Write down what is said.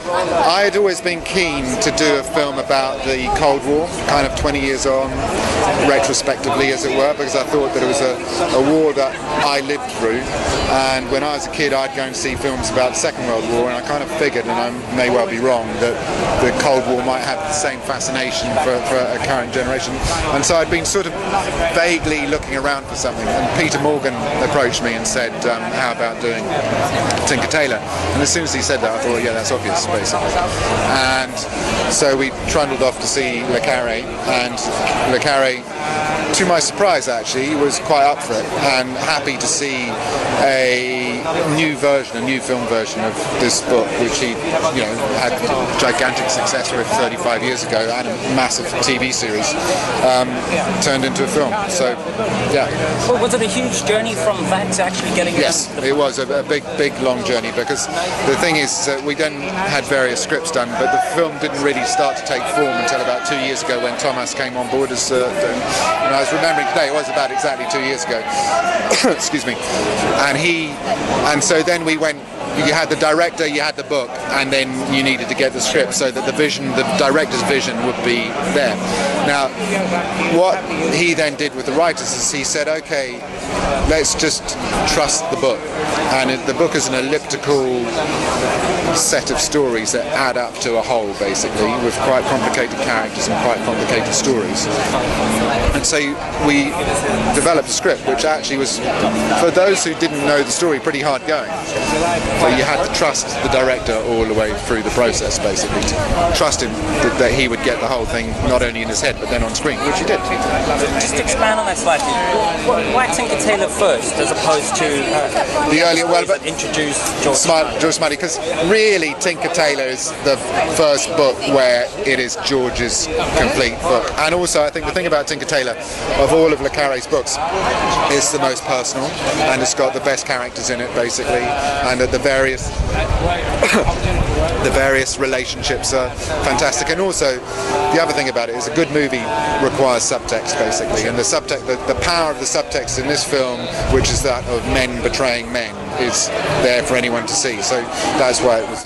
I had always been keen to do a film about the Cold War, kind of 20 years on, retrospectively as it were, because I thought that it was a war that I lived through, and when I was a kid I'd go and see films about the Second World War, and I kind of figured, and I may well be wrong, that the Cold War might have the same fascination for a current generation. And so I'd been sort of vaguely looking around for something, and Peter Morgan approached me and said, how about doing Tinker Tailor? And as soon as he said that I thought, yeah, that's obvious, basically. And so we trundled off to see Le Carré, and Le Carré, to my surprise actually, was quite up for it and happy to see a new film version of this book, which he had gigantic success with 35 years ago, and a massive TV series turned into a film. So yeah. Well, was it a huge journey from that to actually getting? Yes, it was a big long journey, because the thing is that we then had various scripts done, but the film didn't really start to take form until about 2 years ago, when Thomas came on board as I was remembering today, it was about exactly 2 years ago. Excuse me. And so then we went. You had the director, you had the book, and then you needed to get the script so that the director's vision would be there. Now, what he then did with the writers is he said, okay, let's just trust the book. And the book is an elliptical set of stories that add up to a whole, basically, with quite complicated characters and quite complicated stories. And so we developed a script which actually was, for those who didn't know the story, pretty hard going. So you had to trust the director all the way through the process, basically, to trust him that he would get the whole thing not only in his head but then on screen, which he did. Just expand on that slightly. Why Tinker Tailor first, as opposed to the earlier? Well, but introduced George Smiley, because really Tinker Tailor is the first book where it is George's complete book. And also, I think the thing about Tinker Tailor, of all of Le Carré's books, is the most personal, and it's got the best characters in it, basically, and the various relationships are fantastic. And also, the other thing about it is a good movie requires subtext, basically, and the power of the subtext in this film, which is that of men betraying men, is there for anyone to see. So that's why it was